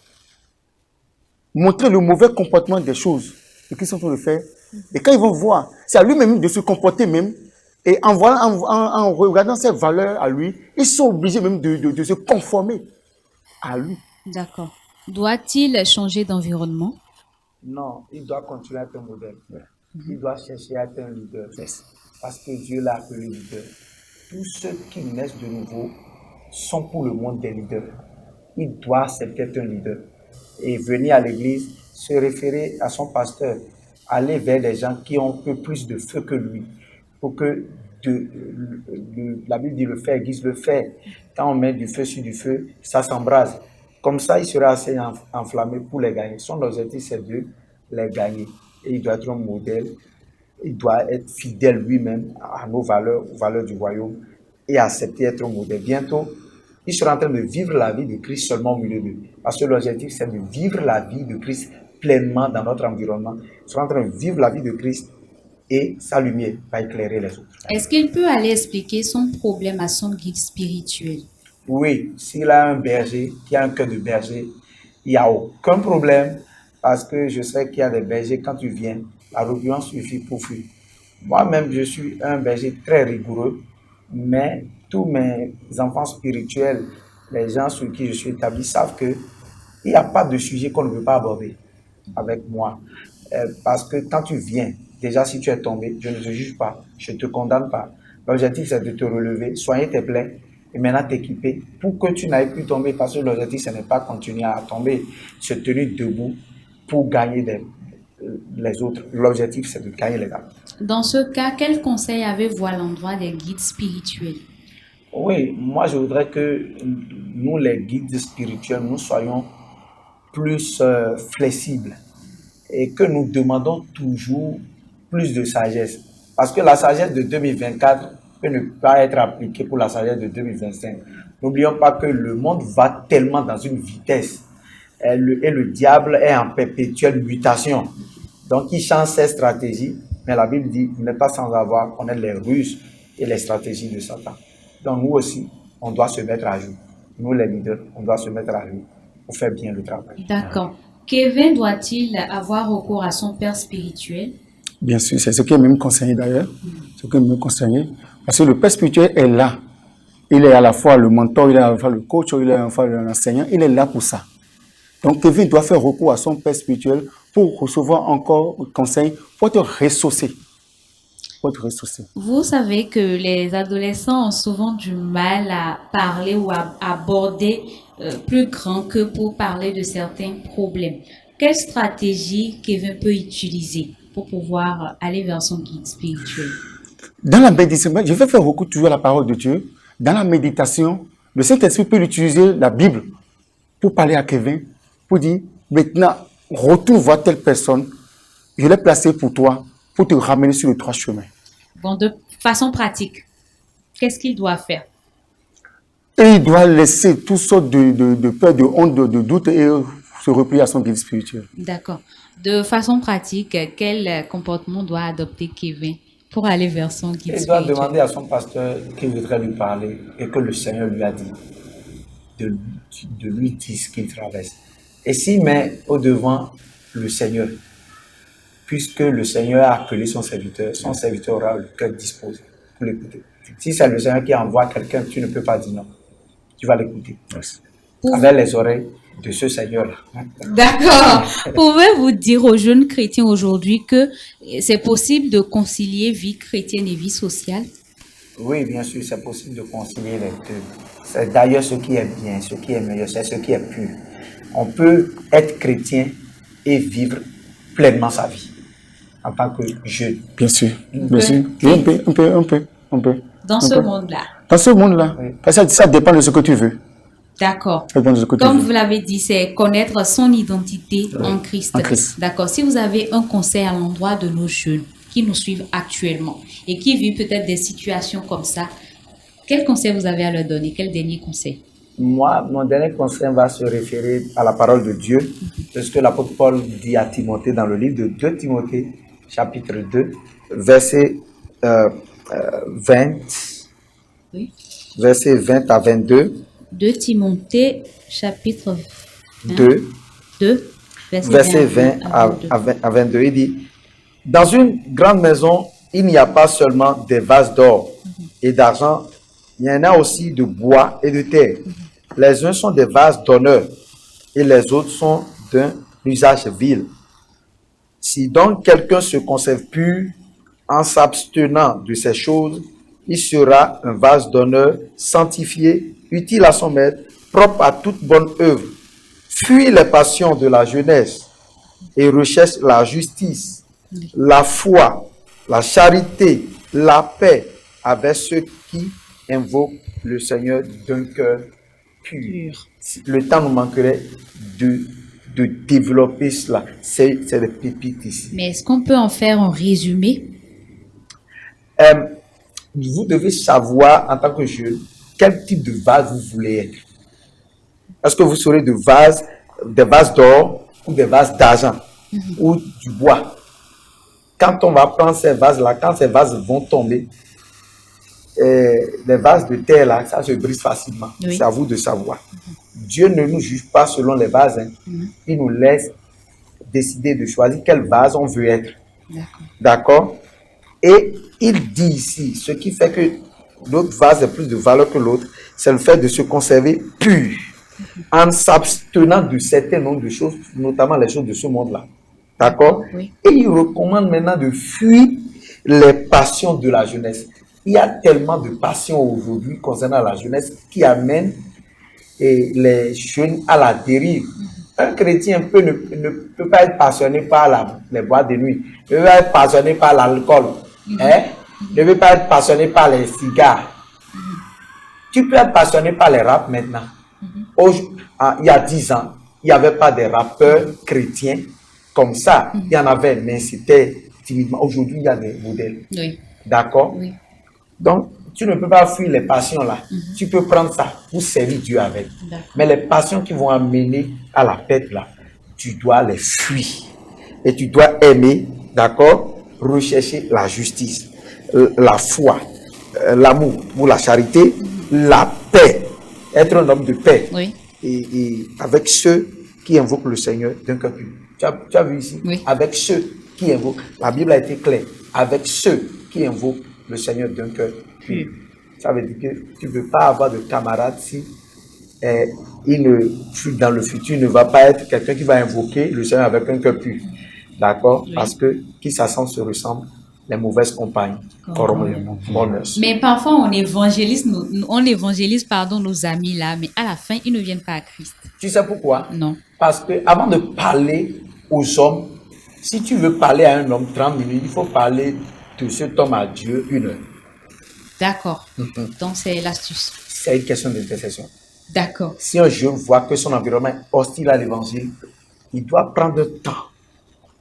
Montrer le mauvais comportement des choses que Christ est en train de faire. Et quand ils vont voir, c'est à lui-même de se comporter même. Et en regardant ses valeurs à lui, ils sont obligés même de se conformer à lui. D'accord. Doit-il changer d'environnement? Non, il doit continuer à être un modèle. Il doit chercher à être un leader. Parce que Dieu l'a appelé leader. Tous ceux qui naissent de nouveau sont pour le monde des leaders. Il doit accepter être un leader. Et venir à l'église, se référer à son pasteur, aller vers les gens qui ont un peu plus de feu que lui. Pour que la Bible dit le fer aiguise le fer. Quand on met du feu sur du feu, ça s'embrase. Comme ça, il sera assez enflammé pour les gagner. Son objectif, c'est de les gagner. Et il doit être un modèle. Il doit être fidèle lui-même à nos valeurs, aux valeurs du royaume, et accepter d'être un modèle. Bientôt, il sera en train de vivre la vie de Christ seulement au milieu d'eux. Parce que l'objectif, c'est de vivre la vie de Christ pleinement dans notre environnement. Il sera en train de vivre la vie de Christ et sa lumière va éclairer les autres. Est-ce qu'il peut aller expliquer son problème à son guide spirituel? Oui, s'il a un berger qui a un cœur de berger, il n'y a aucun problème parce que je sais qu'il y a des bergers, quand tu viens, la rébellion suffit pour fuir. Moi-même, je suis un berger très rigoureux, mais tous mes enfants spirituels, les gens sur qui je suis établi, savent qu'il n'y a pas de sujet qu'on ne veut pas aborder avec moi. Parce que quand tu viens, déjà si tu es tombé, je ne te juge pas, je ne te condamne pas. L'objectif, c'est de te relever, soigner tes plaies et maintenant t'équiper pour que tu n'ailles plus tomber. Parce que l'objectif, ce n'est pas continuer à tomber, se tenir debout pour gagner les autres. L'objectif, c'est de gagner les âmes. Dans ce cas, quel conseil avez-vous à l'endroit des guides spirituels? Oui, moi je voudrais que nous, les guides spirituels, nous soyons plus flexibles et que nous demandons toujours plus de sagesse. Parce que la sagesse de 2024 peut ne pas être appliquée pour la sagesse de 2025. N'oublions pas que le monde va tellement dans une vitesse et le diable est en perpétuelle mutation. Donc il change ses stratégies, mais la Bible dit, vous n'êtes pas sans avoir connaître les ruses et les stratégies de Satan. Donc nous aussi, on doit se mettre à jour. Nous les leaders, on doit se mettre à jour pour faire bien le travail. D'accord. Kevin doit-il avoir recours à son père spirituel? Bien sûr, c'est ce qui est même conseillé d'ailleurs. Ce qui est même conseillé. Parce que le père spirituel est là. Il est à la fois le mentor, il est à la fois le coach, il est à la fois l'enseignant. Il est là pour ça. Donc Kevin doit faire recours à son père spirituel pour recevoir encore conseil, pour être ressourcé. Vous savez que les adolescents ont souvent du mal à parler ou à aborder plus grand que pour parler de certains problèmes. Quelle stratégie Kevin peut utiliser pour pouvoir aller vers son guide spirituel? Dans la méditation, je vais faire recours toujours à la parole de Dieu. Dans la méditation, le Saint-Esprit peut utiliser la Bible pour parler à Kevin, pour dire, maintenant, retourne voir telle personne. je l'ai placé pour toi, pour te ramener sur le droit chemin. Bon, de façon pratique, qu'est-ce qu'il doit faire? Et il doit laisser toutes sortes de peur, de honte, de doute et se replier à son guide spirituel. D'accord. De façon pratique, quel comportement doit adopter Kevin pour aller vers son guide Il doit spirituel? demander à son pasteur qui voudrait lui parler et que le Seigneur lui a dit de lui dire ce qu'il traverse. Et s'il met au devant le Seigneur, puisque le Seigneur a appelé son serviteur aura le cœur disposé pour l'écouter. Si c'est le Seigneur qui envoie quelqu'un, tu ne peux pas dire non. Tu vas l'écouter. Avec les oreilles de ce Seigneur-là. D'accord. Pouvez-vous dire aux jeunes chrétiens aujourd'hui que c'est possible de concilier vie chrétienne et vie sociale? Oui, bien sûr, c'est possible de concilier les deux. C'est d'ailleurs ce qui est bien, ce qui est meilleur, c'est ce qui est pur. On peut être chrétien et vivre pleinement sa vie en tant que jeune. Bien sûr, bien sûr. Oui, on peut. Dans ce monde-là. Dans ce monde-là. Oui. Parce que ça dépend de ce que tu veux. D'accord. Ça dépend de ce que tu Comme veux. vous l'avez dit, c'est connaître son identité en Christ. En Christ. D'accord. Si vous avez un conseil à l'endroit de nos jeunes qui nous suivent actuellement et qui vivent peut-être des situations comme ça, quel conseil vous avez à leur donner? Quel dernier conseil? Moi, mon dernier conseil va se référer à la parole de Dieu, de ce que l'apôtre Paul dit à Timothée dans le livre de 2 Timothée, chapitre 2, verset 20, Oui. verset 20 à 22, 2 Timothée, chapitre 2, 2, verset 20 à 22, il dit, « Dans une grande maison, il n'y a pas seulement des vases d'or et d'argent, il y en a aussi de bois et de terre. Les uns sont des vases d'honneur et les autres sont d'un usage vil. Si donc quelqu'un se conserve pur en s'abstenant de ces choses, il sera un vase d'honneur sanctifié, utile à son maître, propre à toute bonne œuvre. Fuis les passions de la jeunesse et recherche la justice, la foi, la charité, la paix avec ceux qui invoquent le Seigneur d'un cœur pur. » Le temps nous manquerait de développer cela. C'est des pépites ici. Mais est-ce qu'on peut en faire un résumé? Vous devez savoir en tant que jeune quel type de vase vous voulez être. Est-ce que vous serez des vases d'or ou des vases d'argent ou du bois? Quand on va prendre ces vases-là, quand ces vases vont tomber, les vases de terre, là, ça se brise facilement. Oui. C'est à vous de savoir. Dieu ne nous juge pas selon les vases. Il nous laisse décider de choisir quel vase on veut être. D'accord. D'accord? Et il dit ici, ce qui fait que l'autre vase a plus de valeur que l'autre, c'est le fait de se conserver pur, en s'abstenant de certains nombres de choses, notamment les choses de ce monde-là. D'accord? Oui. Et il recommande maintenant de fuir les passions de la jeunesse. Il y a tellement de passions aujourd'hui concernant la jeunesse qui amènent les jeunes à la dérive. Un chrétien ne peut pas être passionné par les boîtes de nuit, ne peut pas être passionné par l'alcool, ne peut pas être passionné par les cigares. Tu peux être passionné par les rap maintenant. Il y a 10 ans, il n'y avait pas de rappeurs chrétiens comme ça. Il y en avait, mais c'était timidement. Aujourd'hui, il y a des modèles. Oui. D'accord? Oui. Donc, tu ne peux pas fuir les passions là. Tu peux prendre ça pour servir Dieu avec. Mais les passions qui vont amener à la pète là, tu dois les fuir. Et tu dois aimer, d'accord? Rechercher la justice, la foi, l'amour ou la charité, la paix. Être un homme de paix. Oui. Et avec ceux qui invoquent le Seigneur d'un cœur pur. Tu as vu ici? Oui. Avec ceux qui invoquent. La Bible a été claire. Avec ceux qui invoquent le Seigneur d'un cœur pur. Ça veut dire que tu ne peux pas avoir de camarade si dans le futur ne va pas être quelqu'un qui va invoquer le Seigneur avec un cœur pur. D'accord? Oui. Parce que qui s'assemble se ressemble, les mauvaises compagnes corrompent les bonnes mœurs. Mais parfois, on évangélise nos amis là, mais à la fin, ils ne viennent pas à Christ. Tu sais pourquoi? Non. Parce que avant de parler aux hommes, si tu veux parler à un homme 30 minutes, il faut parler de cet homme à Dieu 1 heure. D'accord. Donc, c'est l'astuce. C'est une question d'intercession. D'accord. Si un jeune voit que son environnement est hostile à l'évangile, il doit prendre le temps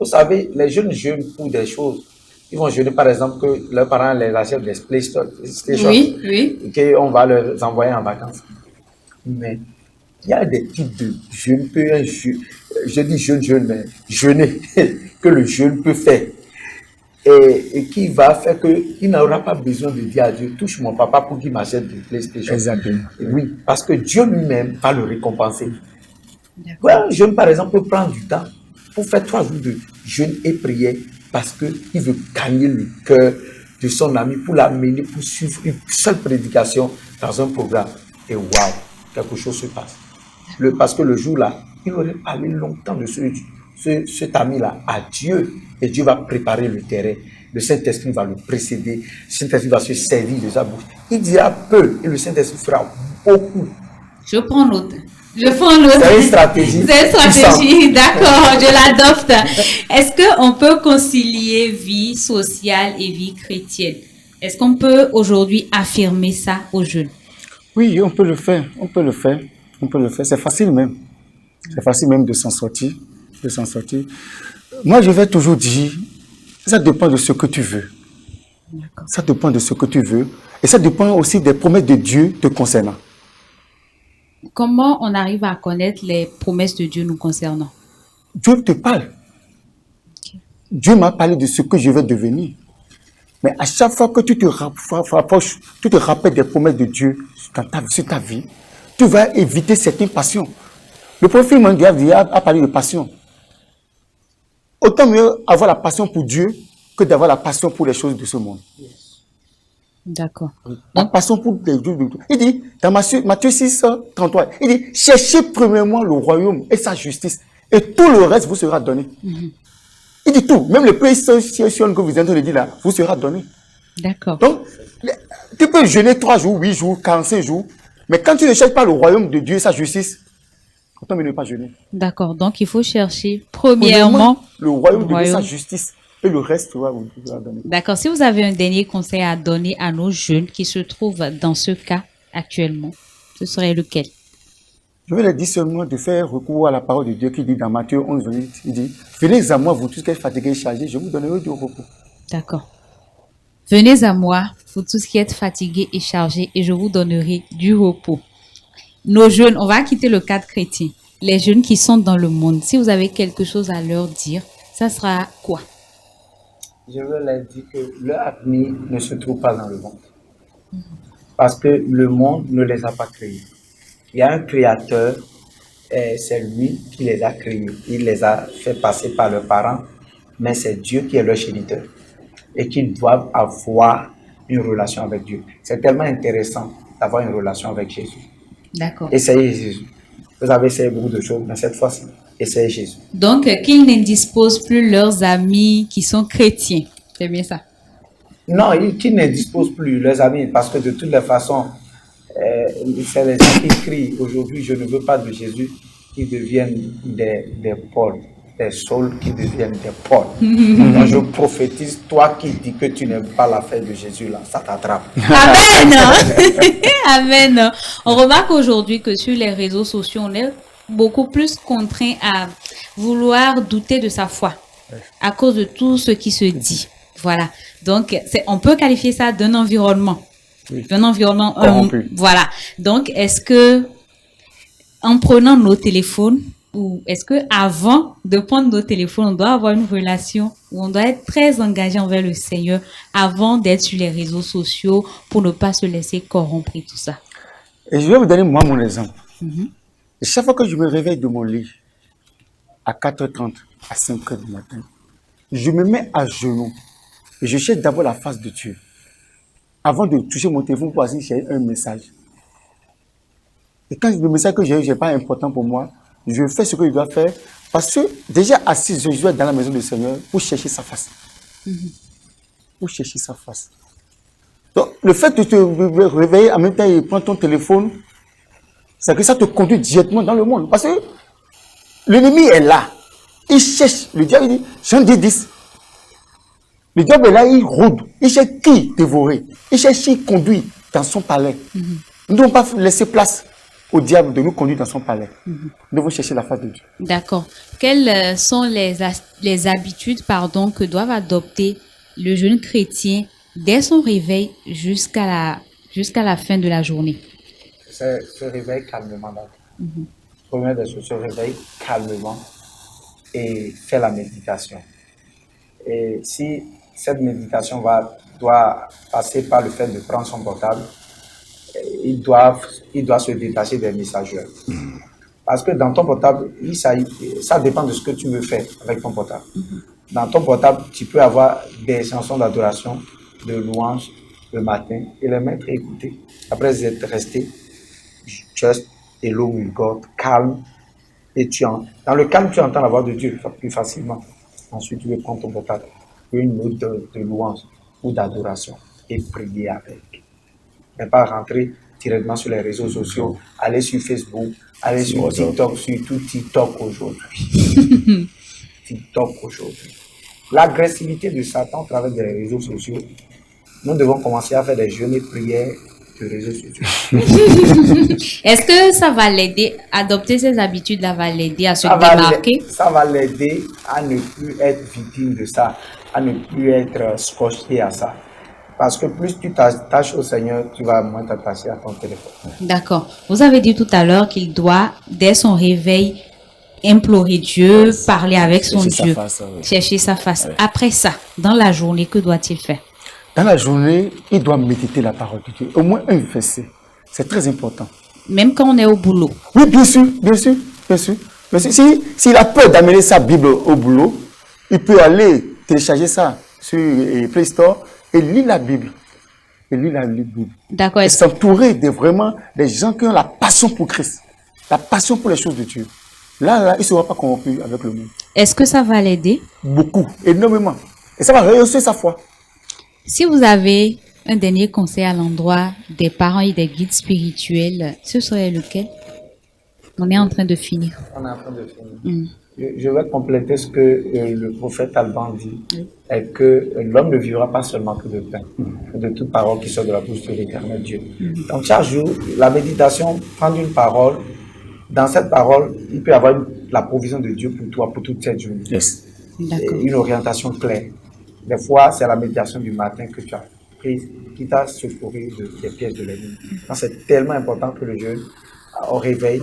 Vous savez, les jeunes jeûnent pour des choses. Ils vont jeûner, par exemple, que leurs parents les achètent des PlayStation, Oui. qu'on va leur envoyer en vacances. Mais il y a des types de jeûne, je dis jeûne, mais jeûner, que le jeûne peut faire. Et qui va faire qu'il n'aura pas besoin de dire à Dieu, touche mon papa pour qu'il m'achète des PlayStation. Exactement. Oui, parce que Dieu lui-même va le récompenser. Voilà, un jeune, par exemple, peut prendre du temps pour faire 3 jours de jeûne et prière parce qu'il veut gagner le cœur de son ami pour l'amener, pour suivre une seule prédication dans un programme. Et waouh, quelque chose se passe. Parce que le jour-là, il aurait parlé longtemps de cet ami-là à Dieu. Et Dieu va préparer le terrain. Le Saint-Esprit va le précéder. Le Saint-Esprit va se servir de sa bouche. Il dira peu et le Saint-Esprit fera beaucoup. Je prends note. C'est une stratégie. C'est une stratégie, d'accord, je l'adopte. Est-ce qu'on peut concilier vie sociale et vie chrétienne? Est-ce qu'on peut aujourd'hui affirmer ça aux jeunes? Oui, on peut le faire. C'est facile même. C'est facile même de s'en sortir. Moi, je vais toujours dire, ça dépend de ce que tu veux. Ça dépend de ce que tu veux. Et ça dépend aussi des promesses de Dieu te concernant. Comment on arrive à connaître les promesses de Dieu nous concernant? Dieu te parle. Dieu m'a parlé de ce que je vais devenir. Mais à chaque fois que tu te rapproches, tu te rappelles des promesses de Dieu sur ta vie, tu vas éviter certaines passions. Le prophète Mandiav a parlé de passion. Autant mieux avoir la passion pour Dieu que d'avoir la passion pour les choses de ce monde. D'accord. La passion pour les dieux. Il dit, dans Matthieu 6, 33, il dit, cherchez premièrement le royaume et sa justice, et tout le reste vous sera donné. Il dit tout, même le PlayStation que vous êtes en train de dire là, vous sera donné. D'accord. Donc, tu peux jeûner 3 jours, 8 jours, 45 jours, mais quand tu ne cherches pas le royaume de Dieu et sa justice, autant mieux ne pas jeûner. D'accord, donc il faut chercher premièrement le royaume de Dieu et sa justice. Et le reste, vous donner. D'accord. Si vous avez un dernier conseil à donner à nos jeunes qui se trouvent dans ce cas actuellement, ce serait lequel? Je vais leur dire seulement de faire recours à la parole de Dieu qui dit dans Matthieu 11, 28, il dit, venez à moi, vous tous qui êtes fatigués et chargés, je vous donnerai du repos. D'accord. Venez à moi, vous tous qui êtes fatigués et chargés, et je vous donnerai du repos. Nos jeunes, on va quitter le cadre chrétien. Les jeunes qui sont dans le monde, si vous avez quelque chose à leur dire, ça sera quoi? Je veux leur dire que leur avenir ne se trouve pas dans le monde. Parce que le monde ne les a pas créés. Il y a un créateur, et c'est lui qui les a créés. Il les a fait passer par leurs parents, mais c'est Dieu qui est leur géniteur. Et qu'ils doivent avoir une relation avec Dieu. C'est tellement intéressant d'avoir une relation avec Jésus. D'accord. Essayez Jésus. Vous avez essayé beaucoup de choses, mais cette fois-ci, essayez Jésus. Donc, qu'ils n'indisposent plus leurs amis qui sont chrétiens. C'est bien ça? Non, qu'ils ne disposent plus leurs amis, parce que de toutes les façons, c'est les gens qui crient aujourd'hui, je ne veux pas de Jésus, qui deviennent des Paul, des Sauls qui deviennent des Paul. Donc je prophétise, toi qui dis que tu n'aimes pas l'affaire de Jésus, là, ça t'attrape. Amen. Amen. On remarque aujourd'hui que sur les réseaux sociaux, on est beaucoup plus contraint à vouloir douter de sa foi à cause de tout ce qui se dit. Voilà. Donc, on peut qualifier ça d'un environnement. Oui. Un environnement corrompu. Voilà. Donc, est-ce que en prenant nos téléphones, ou est-ce que avant de prendre nos téléphones, on doit avoir une relation où on doit être très engagé envers le Seigneur avant d'être sur les réseaux sociaux pour ne pas se laisser corrompre et tout ça? Et je vais vous donner moi mon exemple. Et chaque fois que je me réveille de mon lit à 4h30, à 5h du matin, je me mets à genoux et je cherche d'abord la face de Dieu avant de toucher mon téléphone pour essayer un message. Et quand le message que j'ai n'est pas important pour moi, je fais ce que je dois faire parce que déjà assis, je dois être dans la maison du Seigneur pour chercher sa face. Pour chercher sa face. Donc, le fait de te réveiller en même temps et prendre ton téléphone, c'est que ça te conduit directement dans le monde. Parce que l'ennemi est là. Il cherche. Le diable dit, Jean 10. Le diable est là, il rôde. Il cherche qui dévorer. Il cherche qui conduit dans son palais. Nous ne devons pas laisser place au diable de nous conduire dans son palais. Nous devons chercher la face de Dieu. D'accord. Quelles sont les habitudes que doivent adopter le jeune chrétien dès son réveil jusqu'à la fin de la journée? Se réveille calmement. Première des choses, se réveille calmement et fait la méditation. Et si cette méditation doit passer par le fait de prendre son portable, il doit se détacher des messageurs. Parce que dans ton portable, ça dépend de ce que tu veux faire avec ton portable. Dans ton portable, tu peux avoir des chansons d'adoration, de louange le matin et les mettre à écouter. Après être resté, just hello with God, calme. Et dans le calme, tu entends la voix de Dieu plus facilement. Ensuite, tu peux prendre ton portable, une note de louange ou d'adoration et prier avec. Mais pas rentrer directement sur les réseaux sociaux, aller sur Facebook, aller sur TikTok, surtout TikTok aujourd'hui. TikTok aujourd'hui. L'agressivité de Satan à travers les réseaux sociaux, nous devons commencer à faire des jeûnes et prières de réseaux sociaux. Est-ce que ça va l'aider, adopter ces habitudes-là va l'aider à se démarquer? Ça va l'aider à ne plus être victime de ça, à ne plus être scotché à ça. Parce que plus tu t'attaches au Seigneur, tu vas moins t'attacher à ton téléphone. D'accord. Vous avez dit tout à l'heure qu'il doit, dès son réveil, implorer Dieu, parler avec son Dieu, chercher sa face. Oui. Après ça, dans la journée, que doit-il faire? Dans la journée, il doit méditer la parole de Dieu. Au moins un verset. C'est très important. Même quand on est au boulot? Oui, bien sûr, bien sûr, bien sûr. Mais s'il a peur d'amener sa Bible au boulot, il peut aller télécharger ça sur Play Store et lire la Bible. Et lire la Bible. D'accord. Et s'entourer vraiment des gens qui ont la passion pour Christ, la passion pour les choses de Dieu. Là, il ne sera pas corrompu avec le monde. Est-ce que ça va l'aider? Beaucoup, énormément. Et ça va rehausser sa foi. Si vous avez un dernier conseil à l'endroit des parents et des guides spirituels, ce serait lequel? On est en train de finir. On est en train de finir. Je vais compléter ce que le prophète Alban dit, est que l'homme ne vivra pas seulement que de pain, mais de toute parole qui sort de la bouche de l'Éternel Dieu. Donc chaque jour, la méditation, prendre une parole, dans cette parole, il peut y avoir la provision de Dieu pour toi, pour toute cette journée. Yes. Une orientation claire. Des fois, c'est la méditation du matin que tu as prise qui t'a secouru des pièges de l'ennemi. C'est tellement important que le jeune, au réveil,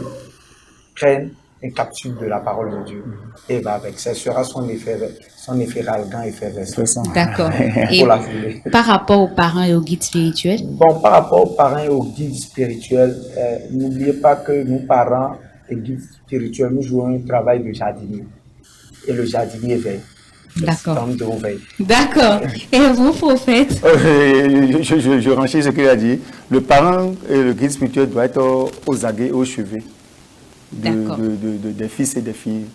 prenne une capsule de la parole de Dieu et va avec. Ce sera son effet ralgant, effervescent. D'accord. Et par rapport aux parents et aux guides spirituels? Bon, par rapport aux parents et aux guides spirituels, n'oubliez pas que nous, parents et guides spirituels, nous jouons un travail de jardinier. Et le jardinier veille. D'accord. Nous devons veiller. D'accord. Et vous, prophète? Je renchéris ce qu'il a dit. Le parent et le guide spirituel doivent être aux aguets, au chevet des fils et des filles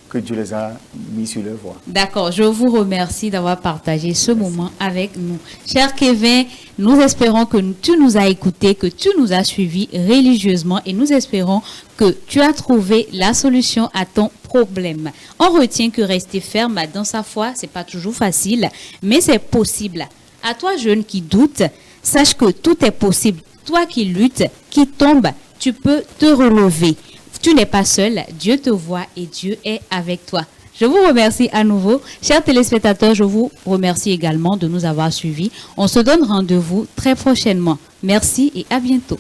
que Dieu les a mis sur leur voie. D'accord. Je vous remercie d'avoir partagé ce moment avec nous. Cher Kevin, nous espérons que tu nous as écoutés, que tu nous as suivis religieusement et nous espérons que tu as trouvé la solution à ton problème. On retient que rester ferme dans sa foi, c'est pas toujours facile, mais c'est possible. À toi, jeune qui doute, sache que tout est possible. Toi qui luttes, qui tombe, tu peux te relever. Tu n'es pas seul, Dieu te voit et Dieu est avec toi. Je vous remercie à nouveau. Chers téléspectateurs, je vous remercie également de nous avoir suivis. On se donne rendez-vous très prochainement. Merci et à bientôt.